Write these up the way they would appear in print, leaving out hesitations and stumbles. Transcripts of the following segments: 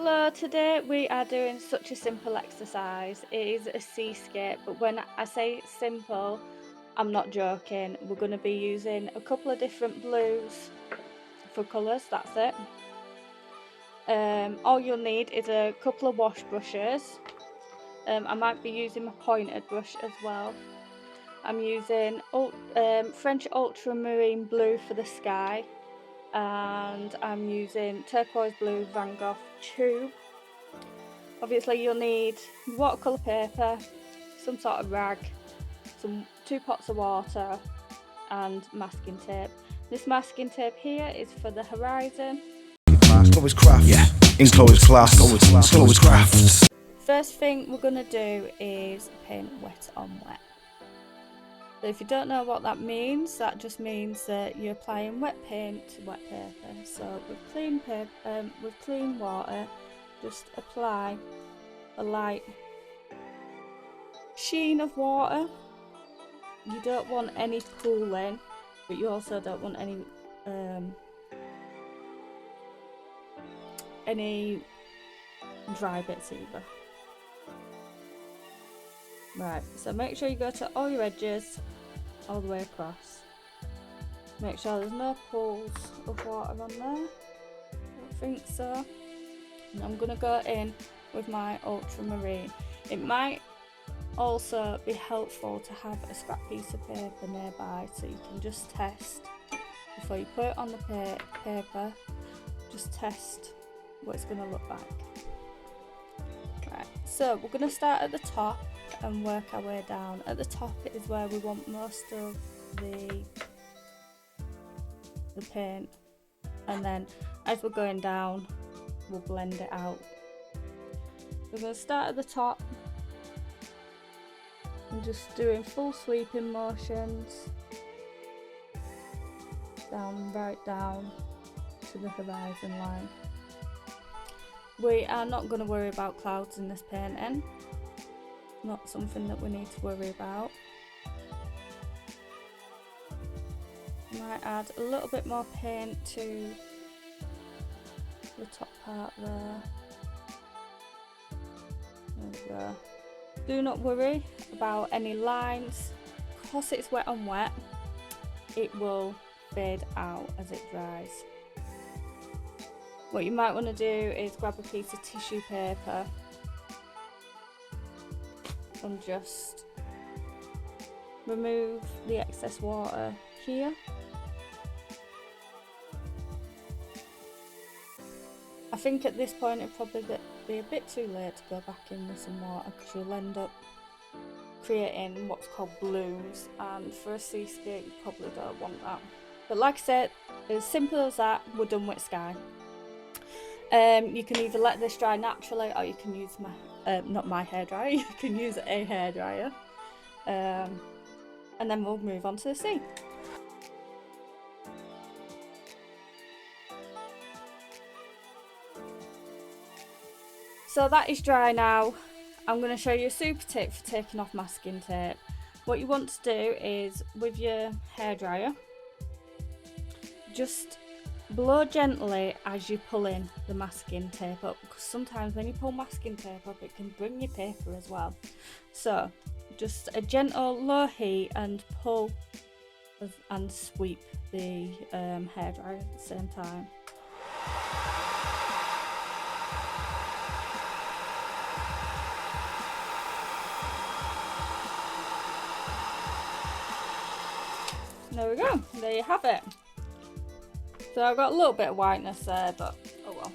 Hello, today we are doing such a simple exercise. It is a seascape, but when I say simple, I'm not joking. We're going to be using a couple of different blues for colours, that's it. All you'll need is a couple of wash brushes. I might be using my pointed brush as well. I'm using French ultramarine blue for the sky, and I'm using turquoise blue Van Gogh tube. Obviously you'll need watercolour paper, some sort of rag, 2 pots of water and masking tape. This masking tape here is for the horizon. Slow as craft, yeah. In slow as class, slow as craft. First thing we're going to do is paint wet on wet. So if you don't know what that means, that just means that you're applying wet paint to wet paper. So with clean paper, with clean water, just apply a light sheen of water. You don't want any pooling, but you also don't want any dry bits either. Right, so make sure you go to all your edges all the way across. Make sure there's no pools of water on there. I don't think so. And I'm going to go in with my ultramarine. It might also be helpful to have a scrap piece of paper nearby so you can just test before you put it on the paper. Just test what it's going to look like. Right, so we're going to start at the top and work our way down. At the top is where we want most of the paint, and then as we're going down we'll blend it out. We're going to start at the top and just doing full sweeping motions down, right down to the horizon line. We are not going to worry about clouds in this painting. Not something that we need to worry about. Might add a little bit more paint to the top part there. There we go. Do not worry about any lines. Because it's wet on wet, it will fade out as it dries. What you might want to do is grab a piece of tissue paper and just remove the excess water here. I think at this point it'll probably be a bit too late to go back in with some water, because you'll end up creating what's called blooms, and for a seascape you probably don't want that. But like I said, as simple as that, we're done with sky. You can either let this dry naturally, or you can use not my hairdryer, you can use a hairdryer, and then we'll move on to the sea. So that is dry now. I'm going to show you a super tip for taking off masking tape. What you want to do is, with your hairdryer, just blow gently as you pull in the masking tape up, because sometimes when you pull masking tape up it can bring your paper as well. So just a gentle low heat and pull and sweep the hairdryer at the same time. There we go, there you have it. So I've got a little bit of whiteness there, but oh well,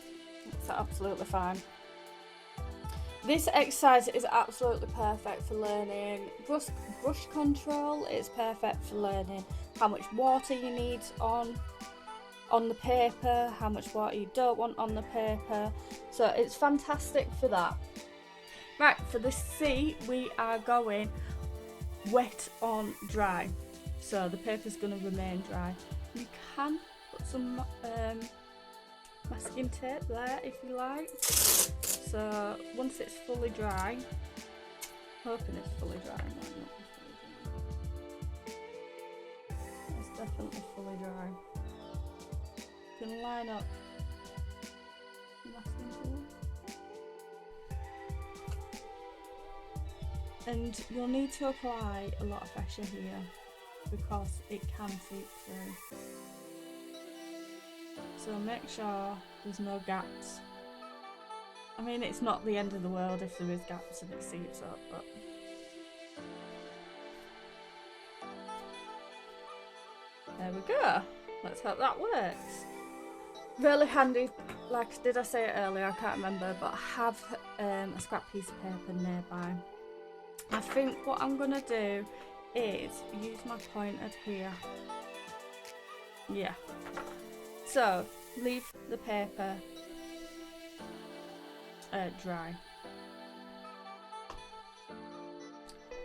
it's absolutely fine. This exercise is absolutely perfect for learning brush control. It's perfect for learning how much water you need on the paper, how much water you don't want on the paper. So it's fantastic for that. Right, for the sea we are going wet on dry. So the paper's going to remain dry. You can put some masking tape there if you like. So once it's fully dry, hoping it's fully dry, might not be fully dry. It's definitely fully dry. You can line up the masking tape. And you'll need to apply a lot of pressure here because it can seep through. So make sure there's no gaps. I mean, it's not the end of the world if there is gaps and it seeps up, but there we go. Let's hope that works. Really handy, like, did I say it earlier? I can't remember, but have a scrap piece of paper nearby. I think what I'm gonna do is use my pointer here. Yeah. So leave the paper dry.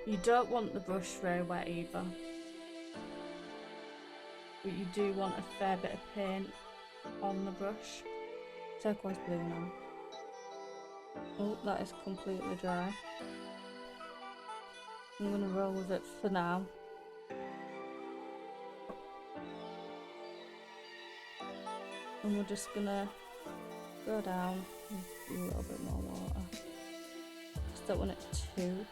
You don't want the brush very wet either, but you do want a fair bit of paint on the brush. Turquoise blue now. Oh, that is completely dry. I'm gonna roll with it for now. And we're just gonna go down with a little bit more water. Just don't want it too.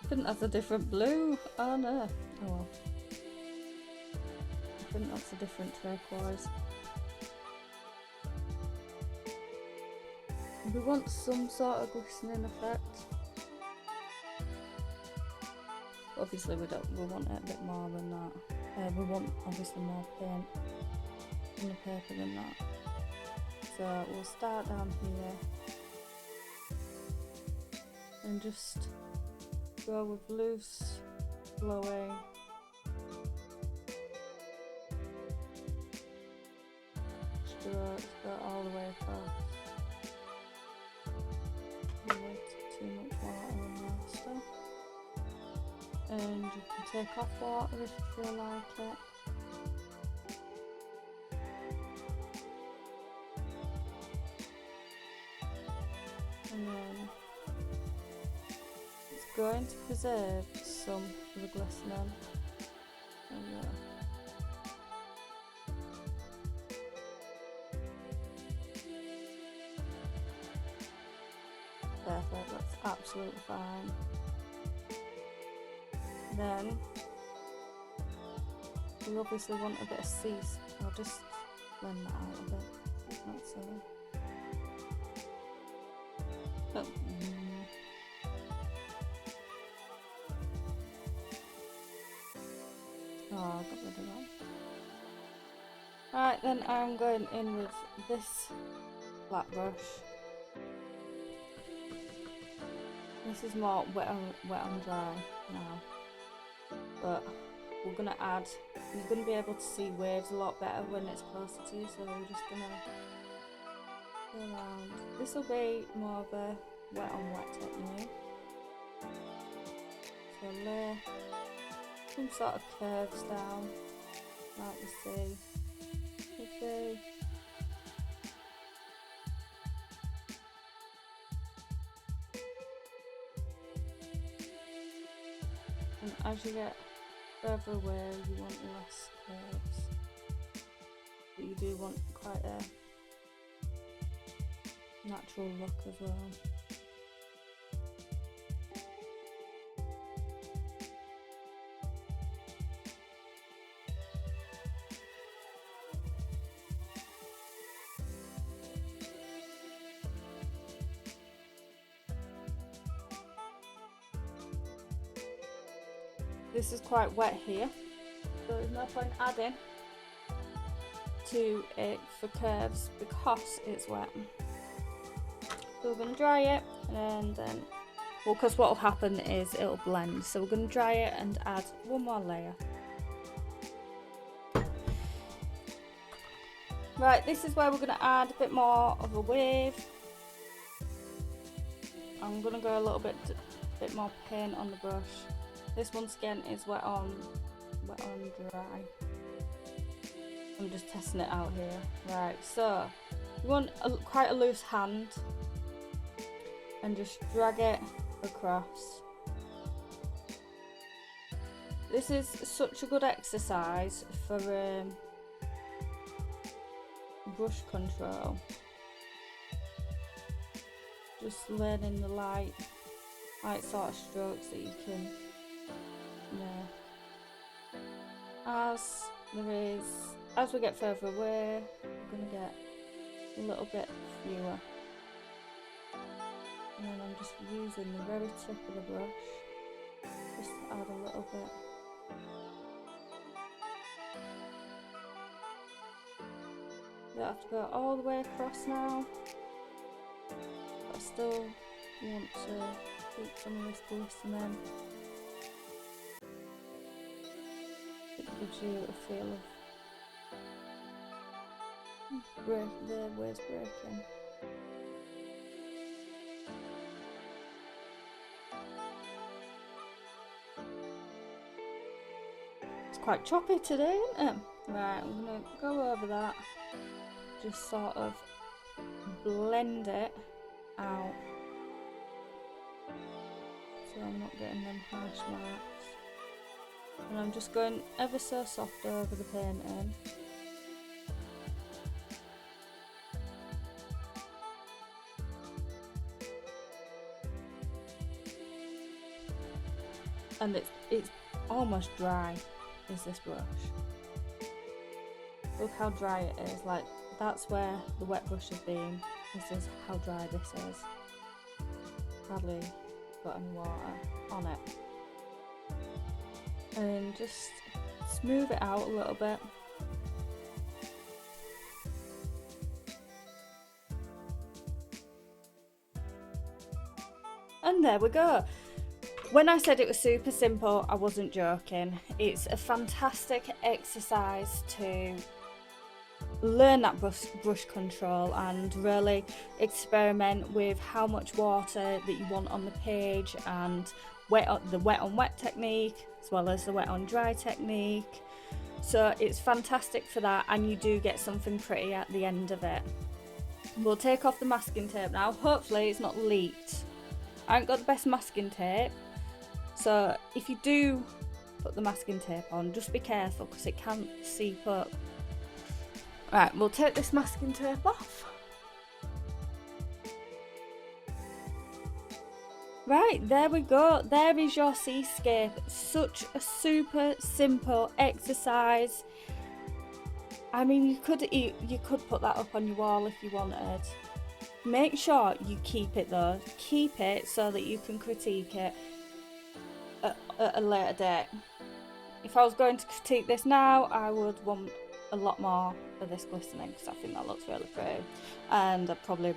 I think that's a different blue. Oh no. Oh well. I think that's a different turquoise. We want some sort of glistening effect. Obviously we want it a bit more than that. We want obviously more paint on the paper than that. So we'll start down here and just go with loose, flowy. Strokes, go all the way across. Too much water in there still. And you can take off water if you feel like it. And then it's going to preserve some of the glistening. Perfect, that's absolutely fine. Then we obviously want a bit of Seascape. I'll just blend that out a bit. Not so. Oh. Oh, I got rid of that. Right, then I'm going in with this flat brush. This is more wet on dry now. But we're gonna add, you're gonna be able to see waves a lot better when it's closer to you, so we're just gonna go around. This will be more of a wet on wet technique. So lay some sort of curves down, like we see. Okay. And as you get further away, you want less curves, but you do want quite a natural look as well. This is quite wet here, so there's no point adding to it for curves because it's wet. So we're going to dry it and then, well, because what will happen is it'll blend. So we're going to dry it and add one more layer. Right, this is where we're going to add a bit more of a wave. I'm going to go a little bit more paint on the brush. This once again is wet on dry. I'm just testing it out here. Right, so you want quite a loose hand and just drag it across. This is such a good exercise for brush control. Just learning the light like sort of strokes that you can make. As we get further away, we're going to get a little bit fewer. And then I'm just using the very tip of the brush just to add a little bit. You don't have to go all the way across now, but I still want to keep some of this glistening. It gives you a feel of the waves breaking. It's quite choppy today, isn't it? Right, I'm going to go over that, just sort of blend it out so I'm not getting them harsh marks. And I'm just going ever so soft over the painting. And it's almost dry, is this brush. Look how dry it is, like that's where the wet brush has been. This is how dry this is. Hardly got any water on it. And just smooth it out a little bit. And there we go. When I said it was super simple, I wasn't joking. It's a fantastic exercise to learn that brush control and really experiment with how much water that you want on the page, and the wet on wet technique as well as the wet on dry technique. So it's fantastic for that, and you do get something pretty at the end of it. We'll take off the masking tape now. Hopefully it's not leaked. I haven't got the best masking tape, so if you do put the masking tape on, just be careful because it can seep up. Right, we'll take this masking tape off. Right, there we go. There is your seascape. Such a super simple exercise. I mean, you could put that up on your wall if you wanted. Make sure you keep it though. Keep it so that you can critique it at a later date. If I was going to critique this now, I would want a lot more of this glistening because I think that looks really pretty, and I'd probably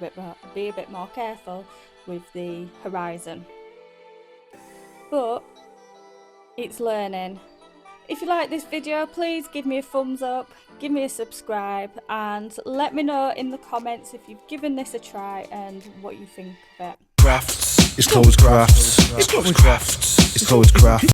be a bit more careful with the horizon. But it's learning. If you like this video, please give me a thumbs up, give me a subscribe, and let me know in the comments if you've given this a try and what you think of it. Crafts, it's clothes crafts, it's clothes crafts, it's clothes crafts.